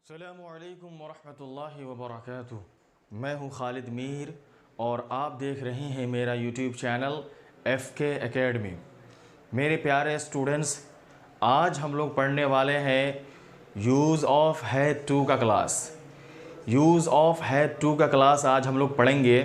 अस्सलामुअलैकुम वरहमतुल्लाहि वबरकातुहू। मैं हूँ खालिद मीर और आप देख रहे हैं मेरा यूट्यूब चैनल FK एकेडमी। मेरे प्यारे स्टूडेंट्स, आज हम लोग पढ़ने वाले हैं यूज़ ऑफ हैड टू का class. Use of had to का क्लास आज हम लोग पढ़ेंगे,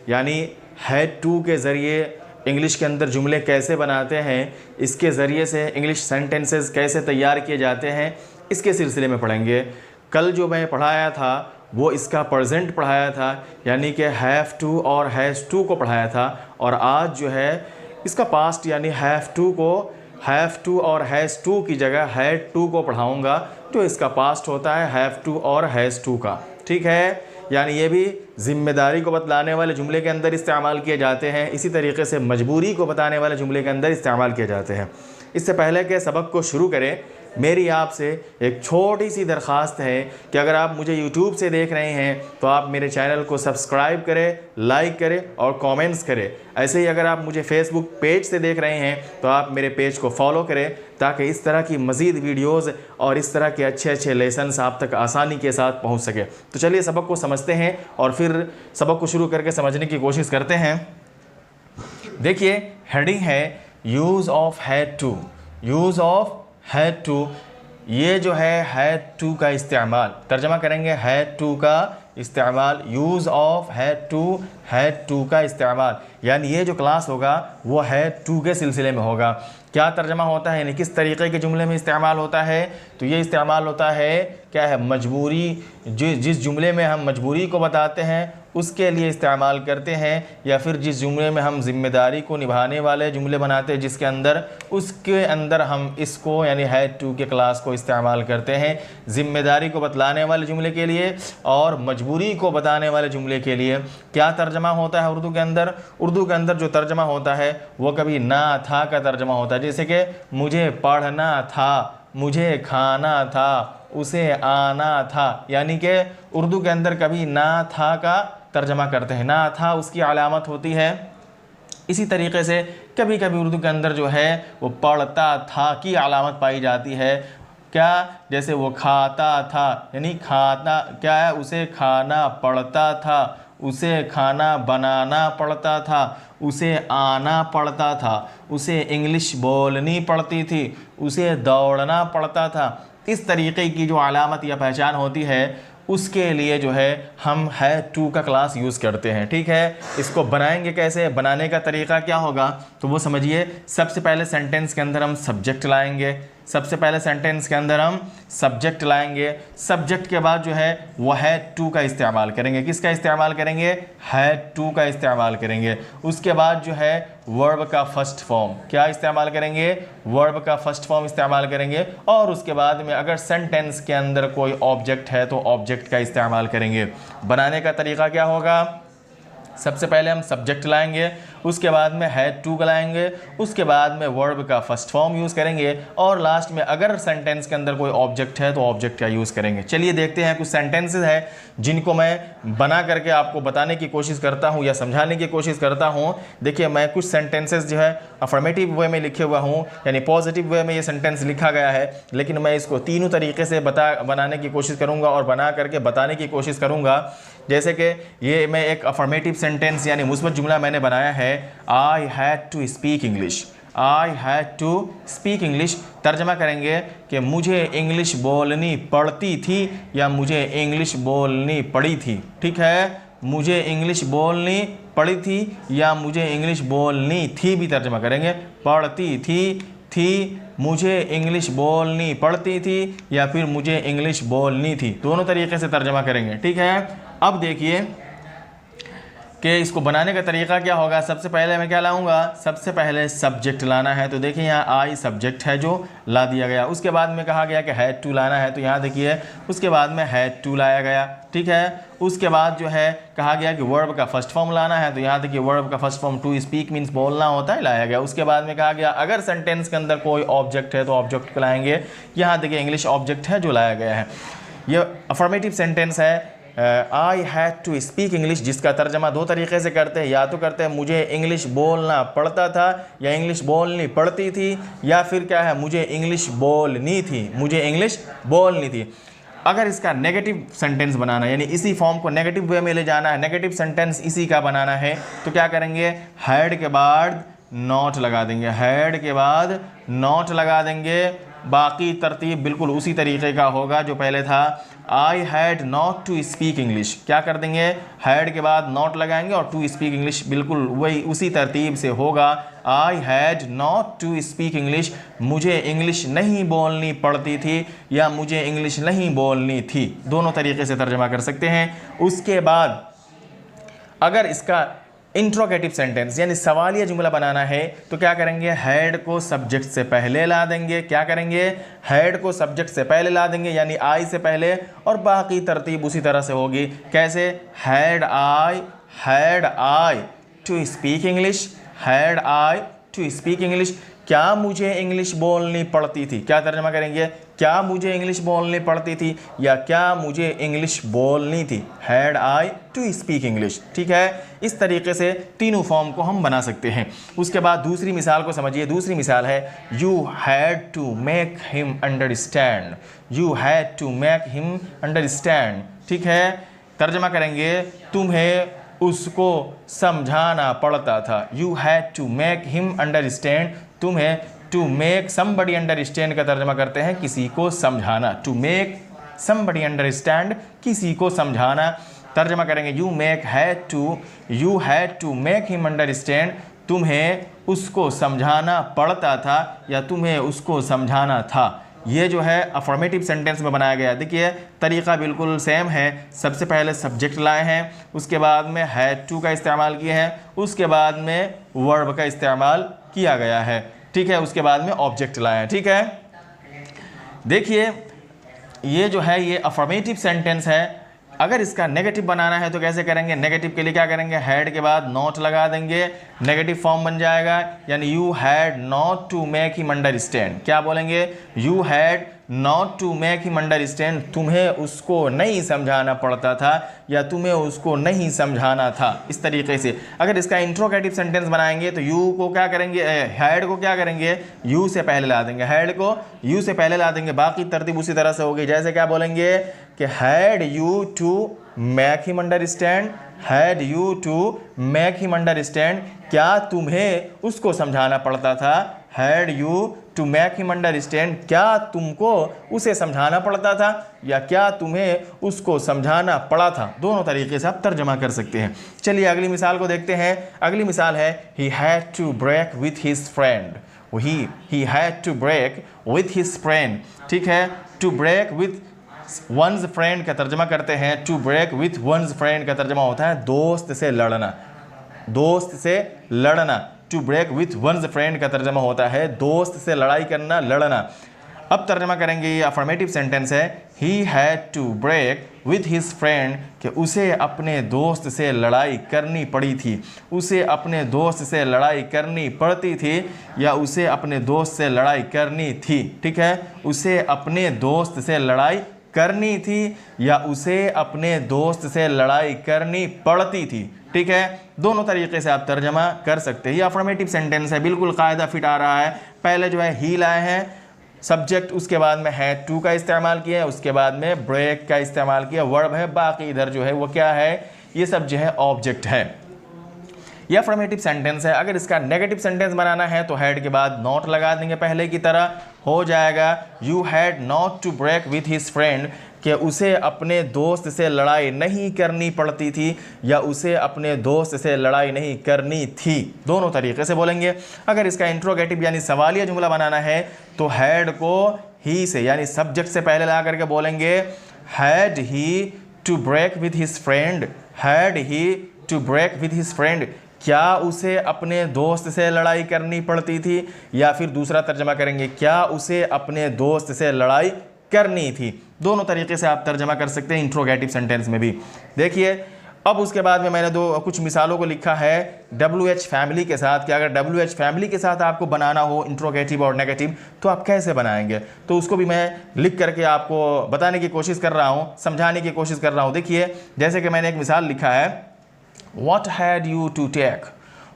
यानी हैड टू के ज़रिए इंग्लिश के अंदर जुमले कैसे बनाते हैं, इसके ज़रिए से इंग्लिश सेंटेंसेस कैसे तैयार किए जाते हैं, इसके सिलसिले में पढ़ेंगे। कल जो मैं पढ़ाया था वो इसका प्रेजेंट पढ़ाया था, यानी कि हैव टू और हैज़ टू को पढ़ाया था, और आज जो है इसका पास्ट यानी हैव टू को हैव टू और हैज़ टू की जगह हैड टू को पढ़ाऊँगा, जो इसका पास्ट होता है हैव टू और हैज़ टू का। ठीक है, यानी ये भी ज़िम्मेदारी को बतलाने वाले जुमले के अंदर इस्तेमाल किए जाते हैं, इसी तरीके से मजबूरी को बताने वाले जुमले के अंदर इस्तेमाल किए जाते हैं। इससे पहले के सबक को शुरू करें, मेरी आपसे एक छोटी सी दरख्वास्त है कि अगर आप मुझे YouTube से देख रहे हैं तो आप मेरे चैनल को सब्सक्राइब करें, लाइक करें और कमेंट्स करें। ऐसे ही अगर आप मुझे Facebook पेज से देख रहे हैं तो आप मेरे पेज को फॉलो करें, ताकि इस तरह की मज़ीद वीडियोज़ और इस तरह के अच्छे अच्छे लेसन्स आप तक आसानी के साथ पहुँच सके। तो चलिए सबक को समझते हैं और फिर सबक को शुरू करके समझने की कोशिश करते हैं। देखिए, हेडिंग है use of had to. Use of had to, ये जो है हैड टू का इस्तेमाल, तर्जमा करेंगे हैड टू का इस्तेमाल। यूज़ ऑफ हैड टू का इस्तेमाल, यानी ये जो क्लास होगा वो हैड टू के सिलसिले में होगा। क्या तर्जमा होता है, यानी किस तरीके के जुमले में इस्तेमाल होता है, तो ये इस्तेमाल होता है क्या है, मजबूरी, जिस जुमले में हम मजबूरी को बताते हैं उसके लिए इस्तेमाल करते हैं, या फिर जिस जुमले में हम ज़िम्मेदारी को निभाने वाले जुमले बनाते हैं जिसके अंदर, उसके अंदर हम इसको यानी हैड टू के क्लास को इस्तेमाल करते हैं। ज़िम्मेदारी को बतलाने वाले जुमले के लिए और मजबूरी को बताने वाले जुमले के लिए क्या तर्जमा होता है उर्दू के अंदर। उर्दू के अंदर जो तर्जमा होता है वो कभी ना था का तर्जमा होता है, जैसे कि मुझे पढ़ना था, मुझे खाना था, उसे आना था, यानी कि उर्दू के अंदर कभी ना था का तर्जमा करते हैं, ना था उसकी अलामत होती है। इसी तरीके से कभी कभी उर्दू के अंदर जो है वो पढ़ता था की अलामत पाई जाती है। क्या, जैसे वो खाता था, यानी खाता क्या है, उसे खाना पड़ता था, उसे खाना बनाना पड़ता था, उसे आना पड़ता था, उसे इंग्लिश बोलनी पड़ती थी, उसे दौड़ना पड़ता था। इस तरीके की जो अलामत या पहचान होती है उसके लिए जो है हम हैड टू का क्लास यूज़ करते हैं। ठीक है, इसको बनाएंगे कैसे, बनाने का तरीका क्या होगा तो वो समझिए। सबसे पहले सेंटेंस के अंदर हम सब्जेक्ट लाएंगे, सबसे पहले सेंटेंस के अंदर हम सब्जेक्ट लाएंगे। सब्जेक्ट के बाद जो है वो हैड टू का इस्तेमाल करेंगे। किसका इस्तेमाल करेंगे, हैड टू का इस्तेमाल करेंगे। उसके बाद जो है वर्ब का फर्स्ट फॉर्म, क्या इस्तेमाल करेंगे, वर्ब का फर्स्ट फॉर्म इस्तेमाल करेंगे। और उसके बाद में अगर सेंटेंस के अंदर कोई ऑब्जेक्ट है तो ऑब्जेक्ट का इस्तेमाल करेंगे। बनाने का तरीका क्या होगा, सबसे पहले हम सब्जेक्ट लाएंगे, उसके बाद में हैड टू लाएंगे, उसके बाद में वर्ब का फर्स्ट फॉर्म यूज़ करेंगे, और लास्ट में अगर सेंटेंस के अंदर कोई ऑब्जेक्ट है तो ऑब्जेक्ट का यूज़ करेंगे। चलिए देखते हैं, कुछ सेंटेंसेस है जिनको मैं बना करके आपको बताने की कोशिश करता हूं या समझाने की कोशिश करता हूं। देखिए, मैं कुछ सेंटेंसेस जो है अफर्मेटिव वे में लिखे हुआ हूँ, यानी पॉजिटिव वे में ये सेंटेंस लिखा गया है, लेकिन मैं इसको तीनों तरीके से बनाने की कोशिश करूँगा और बना करके बताने की कोशिश करूँगा। जैसे कि ये मैं एक अफर्मेटिव सेंटेंस यानी मुस्बत जुमला मैंने बनाया है, I had to speak English. I had to speak English, तर्जमा करेंगे कि मुझे इंग्लिश बोलनी पड़ती थी या मुझे इंग्लिश बोलनी पड़ी थी। ठीक है, मुझे इंग्लिश बोलनी पड़ी थी या मुझे इंग्लिश बोलनी थी भी तर्जमा करेंगे। पढ़ती थी, मुझे इंग्लिश बोलनी पड़ती थी या फिर मुझे इंग्लिश बोलनी थी, दोनों तरीके से तर्जमा करेंगे। ठीक है, अब देखिए कि इसको बनाने का तरीका क्या होगा। सबसे पहले मैं क्या लाऊंगा, सबसे पहले सब्जेक्ट लाना है, तो देखिए यहाँ आई सब्जेक्ट है जो ला दिया गया। उसके बाद में कहा गया कि हैड टू लाना है, तो यहाँ देखिए उसके बाद में हैड टू लाया गया। ठीक है, उसके बाद जो है कहा गया कि वर्ब का फर्स्ट फॉर्म लाना है, तो यहाँ देखिए वर्ब का first form to speak means बोलना होता है, लाया गया। उसके बाद में कहा गया अगर सेंटेंस के अंदर कोई ऑब्जेक्ट है तो ऑब्जेक्ट को लाएंगे। यहाँ देखिए इंग्लिश ऑब्जेक्ट है जो लाया गया है। यह अफर्मेटिव सेंटेंस है, I had to speak English, जिसका तर्जमा दो तरीके से करते हैं, या तो करते हैं मुझे इंग्लिश बोलना पड़ता था या इंग्लिश बोलनी पड़ती थी, या फिर क्या है मुझे इंग्लिश बोलनी थी, मुझे इंग्लिश बोलनी थी। अगर इसका नेगेटिव सेंटेंस बनाना है, यानी इसी फॉर्म को नेगेटिव वे में ले जाना है, नेगेटिव सेंटेंस इसी का बनाना है, तो क्या करेंगे, हैड के बाद नॉट लगा देंगे, हैड के बाद नॉट लगा देंगे। बाकी तरतीब बिल्कुल उसी तरीके का होगा जो पहले था। I had not to speak English, क्या कर देंगे, हैड के बाद नॉट लगाएंगे और टू स्पीक इंग्लिश बिल्कुल वही उसी तरतीब से होगा। I had not to speak English, मुझे इंग्लिश नहीं बोलनी पड़ती थी या मुझे इंग्लिश नहीं बोलनी थी, दोनों तरीके से तर्जमा कर सकते हैं। उसके बाद अगर इसका इंट्रोगेटिव सेंटेंस यानी सवालिया जुमला बनाना है तो क्या करेंगे, हैड को सब्जेक्ट से पहले ला देंगे, क्या करेंगे, हैड को सब्जेक्ट से पहले ला देंगे यानी आई से पहले, और बाकी तरतीब उसी तरह से होगी। कैसे, had I to speak English, had I to speak English, क्या मुझे इंग्लिश बोलनी पड़ती थी, क्या तर्जमा करेंगे, क्या मुझे इंग्लिश बोलनी पड़ती थी या क्या मुझे इंग्लिश बोलनी थी, had I to speak English. ठीक है, इस तरीके से तीनों फॉर्म को हम बना सकते हैं। उसके बाद दूसरी मिसाल को समझिए। दूसरी मिसाल है, you had to make him understand, you had to make him understand. ठीक है, तर्जमा करेंगे, तुम्हें उसको समझाना पड़ता था, you had to make him understand, तुम्हें टू मेक समबडी अंडरस्टैंड का तर्जमा करते हैं किसी को समझाना, टू मेक समबडी अंडरस्टैंड, किसी को समझाना। तर्जमा करेंगे, you had to make him understand, तुम्हें उसको समझाना पड़ता था या तुम्हें उसको समझाना था। ये जो है अफर्मेटिव सेंटेंस में बनाया गया है। देखिए तरीका बिल्कुल सेम है। सबसे पहले सब्जेक्ट लाए हैं, उसके बाद में हैड टू का इस्तेमाल किए हैं, उसके बाद में वर्ब का इस्तेमाल किया गया है। ठीक है, उसके बाद में ऑब्जेक्ट लाए हैं। ठीक है, देखिए ये जो है ये अफर्मेटिव सेंटेंस है। अगर इसका नेगेटिव बनाना है तो कैसे करेंगे, नेगेटिव के लिए क्या करेंगे, हैड के बाद नॉट लगा देंगे, नेगेटिव फॉर्म बन जाएगा, यानी you had not to make him understand. क्या बोलेंगे, you had not to make him understand, तुम्हें उसको नहीं समझाना पड़ता था या तुम्हें उसको नहीं समझाना था। इस तरीके से अगर इसका इंट्रोगेटिव सेंटेंस बनाएंगे तो यू को क्या करेंगे, हैड को क्या करेंगे, यू से पहले ला देंगे, हैड को यू से पहले ला देंगे, बाकी तरतीब उसी तरह से होगी। जैसे क्या बोलेंगे कि had you to make him understand, had you to make him understand, क्या तुम्हें उसको समझाना पड़ता था, had you to make him understand, क्या तुमको उसे समझाना पड़ता था या क्या तुम्हें उसको समझाना पड़ा था। दोनों तरीके से आप तर्जमा कर सकते हैं। चलिए अगली मिसाल को देखते हैं। अगली मिसाल है, he had to break with his friend, he had to break with his friend. ठीक है, to break with one's friend का तर्जमा करते हैं, to break with one's friend का तर्जमा होता है दोस्त से लड़ना, दोस्त से लड़ना। To break with one's friend का तर्जमा होता है दोस्त से लड़ाई करना, लड़ना। अब तर्जमा करेंगे, ये अफर्मेटिव सेंटेंस है, he had to break with his friend, कि उसे अपने दोस्त से लड़ाई करनी पड़ी थी, उसे अपने दोस्त से लड़ाई करनी पड़ती थी या उसे अपने दोस्त से लड़ाई करनी थी। ठीक है, उसे अपने दोस्त से लड़ाई करनी थी या उसे अपने दोस्त से लड़ाई करनी पड़ती थी। ठीक है, दोनों तरीके से आप तर्जमा कर सकते हैं। ये अफर्मेटिव सेंटेंस है, बिल्कुल कायदा फिट आ रहा है। पहले जो है ही लाए हैं सब्जेक्ट, उसके बाद में हैड टू का इस्तेमाल किया है, उसके बाद में ब्रेक का इस्तेमाल किया, वर्ब है, बाकी इधर जो है वो क्या है, ये सब जो है ऑब्जेक्ट है। यह अफर्मेटिव सेंटेंस है। अगर इसका नेगेटिव सेंटेंस बनाना है तो हैड के बाद नॉट लगा देंगे, पहले की तरह हो जाएगा, you had not to break with his friend, कि उसे अपने दोस्त से लड़ाई नहीं करनी पड़ती थी या उसे अपने दोस्त से लड़ाई नहीं करनी थी। दोनों तरीके से बोलेंगे। अगर इसका इंट्रोगेटिव यानी सवालिया जुमला बनाना है तो हैड को ही से यानी सब्जेक्ट से पहले ला करके बोलेंगे, had he to break with his friend, had he to break with his friend, क्या उसे अपने दोस्त से लड़ाई करनी पड़ती थी, या फिर दूसरा तर्जमा करेंगे, क्या उसे अपने दोस्त से लड़ाई करनी थी। दोनों तरीके से आप तर्जमा कर सकते हैं इंट्रोगेटिव सेंटेंस में भी। देखिए अब उसके बाद में मैंने कुछ मिसालों को लिखा है WH फैमिली के साथ, कि अगर WH फैमिली के साथ आपको बनाना हो इंट्रोगेटिव और नेगेटिव तो आप कैसे बनाएंगे, तो उसको भी मैं लिख करके आपको बताने की कोशिश कर रहा हूँ, समझाने की कोशिश कर रहा हूँ। देखिए जैसे कि मैंने एक मिसाल लिखा है, What had you to take?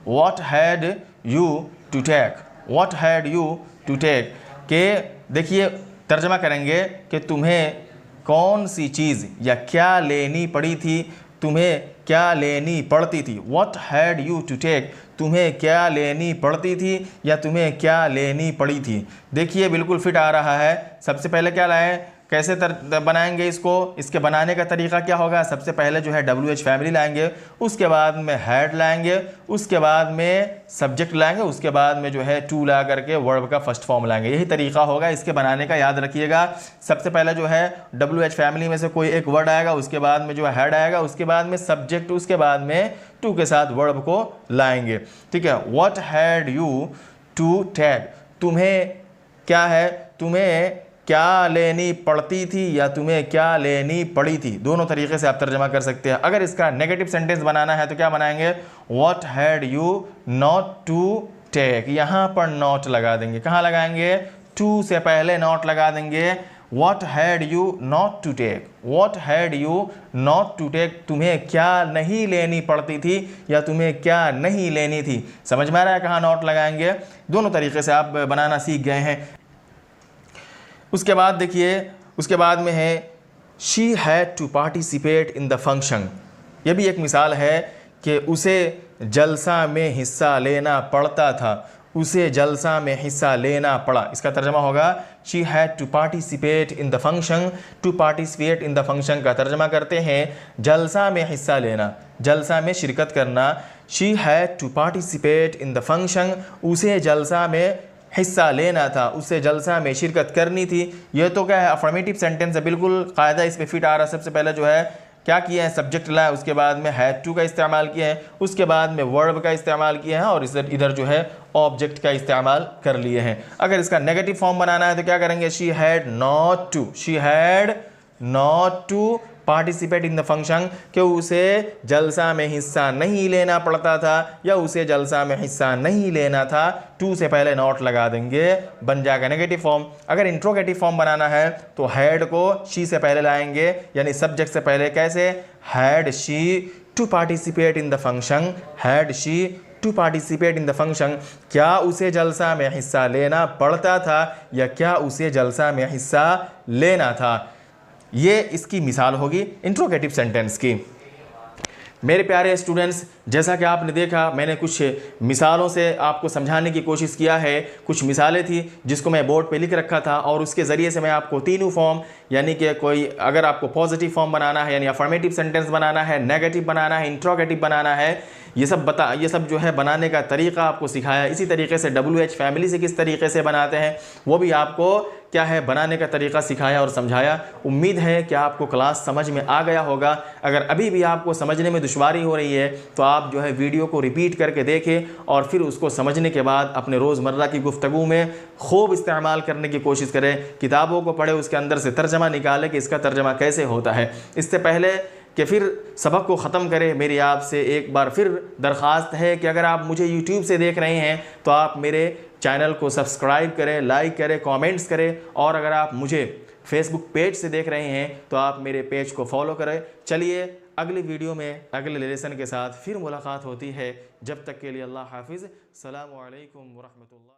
What had you to take? What had you to take? के देखिए तर्जमा करेंगे कि तुम्हें कौन सी चीज़ या क्या लेनी पड़ी थी, तुम्हें क्या लेनी पड़ती थी। What had you to take, तुम्हें क्या लेनी पड़ती थी या तुम्हें क्या लेनी पड़ी थी। देखिए बिल्कुल फिट आ रहा है। सबसे पहले क्या लाएं, कैसे बनाएंगे इसको, इसके बनाने का तरीका क्या होगा। सबसे पहले जो है WH फैमिली लाएंगे, उसके बाद में हैड लाएंगे, उसके बाद में सब्जेक्ट लाएंगे, उसके बाद में जो है टू ला करके वर्ब का फर्स्ट फॉर्म लाएंगे। यही तरीका होगा इसके बनाने का, याद रखिएगा। सबसे पहले जो है WH फैमिली में से कोई एक वर्ड आएगा, उसके बाद में जो है हैड आएगा, उसके बाद में सब्जेक्ट, उसके बाद में टू के साथ वर्ब को लाएंगे। ठीक है। What had you to take, तुम्हें क्या है, तुम्हें क्या लेनी पड़ती थी या तुम्हें क्या लेनी पड़ी थी। दोनों तरीके से आप तर्जमा कर सकते हैं। अगर इसका नेगेटिव सेंटेंस बनाना है तो क्या बनाएंगे, what had you not to take. यहाँ पर नॉट लगा देंगे, कहाँ लगाएंगे, टू से पहले नॉट लगा देंगे। What had you not to take, what had you not to take, तुम्हें क्या नहीं लेनी पड़ती थी या तुम्हें क्या नहीं लेनी थी। समझ में आ रहा है कहाँ नॉट लगाएंगे। दोनों तरीके से आप बनाना सीख गए हैं। उसके बाद देखिए, उसके बाद में है she had to participate in the function. यह भी एक मिसाल है कि उसे जलसा में हिस्सा लेना पड़ता था, उसे जलसा में हिस्सा लेना पड़ा। इसका तर्जमा होगा she had to participate in the function. To participate in the function का तर्जमा करते हैं जलसा में हिस्सा लेना, जलसा में शिरकत करना। She had to participate in the function, उसे जलसा में हिस्सा लेना था, उसे जलसा में शिरकत करनी थी। ये तो क्या है, अफर्मेटिव सेंटेंस है, बिल्कुल कायदा इस पे फिट आ रहा है। सबसे पहले जो है क्या किया है, सब्जेक्ट लाया, उसके बाद में हैड टू का इस्तेमाल किया है, उसके बाद में वर्ब का इस्तेमाल किया है और इधर जो है ऑब्जेक्ट का इस्तेमाल कर लिए हैं। अगर इसका नेगेटिव फॉर्म बनाना है तो क्या करेंगे, she had not to, she had not to participate in the function, कि उसे जलसा में हिस्सा नहीं लेना पड़ता था या उसे जलसा में हिस्सा नहीं लेना था। टू से पहले नॉट लगा देंगे, बन जाएगा नेगेटिव फॉर्म। अगर इंट्रोगेटिव फॉर्म बनाना है तो हैड को शी से पहले लाएंगे, यानी सब्जेक्ट से पहले। कैसे, had she to participate in the function, had she to participate in the function, क्या उसे जलसा में हिस्सा लेना पड़ता था या क्या उसे जलसा में हिस्सा लेना था। ये इसकी मिसाल होगी इंट्रोगेटिव सेंटेंस की। मेरे प्यारे स्टूडेंट्स, जैसा कि आपने देखा, मैंने कुछ मिसालों से आपको समझाने की कोशिश किया है। कुछ मिसालें थी जिसको मैं बोर्ड पे लिख रखा था और उसके ज़रिए से मैं आपको तीनों फॉर्म, यानी कि कोई अगर आपको पॉजिटिव फॉर्म बनाना है यानी अफर्मेटिव सेंटेंस बनाना है, नेगेटिव बनाना है, इंट्रोगेटिव बनाना है, ये सब जो है बनाने का तरीका आपको सिखाया। इसी तरीके से WH फैमिली से किस तरीके से बनाते हैं वो भी आपको क्या है बनाने का तरीका सिखाया और समझाया। उम्मीद है कि आपको क्लास समझ में आ गया होगा। अगर अभी भी आपको समझने में दुश्वारी हो रही है तो आप जो है वीडियो को रिपीट करके देखें और फिर उसको समझने के बाद अपने रोज़मर्रा की गुफ्तगू में खूब इस्तेमाल करने की कोशिश करें। किताबों को पढ़े, उसके अंदर से तर्जमा निकालें कि इसका तर्जमा कैसे होता है। इससे पहले कि फिर सबक को ख़त्म करें, मेरी आपसे एक बार फिर दरख्वास्त है कि अगर आप मुझे YouTube से देख रहे हैं तो आप मेरे चैनल को सब्सक्राइब करें, लाइक करें, कमेंट्स करें, और अगर आप मुझे फेसबुक पेज से देख रहे हैं तो आप मेरे पेज को फॉलो करें। चलिए अगली वीडियो में अगले लेसन के साथ फिर मुलाकात होती है। जब तक के लिए अल्लाह हाफिज़। अस्सलामु अलैकुम व रहमतुल्लाह।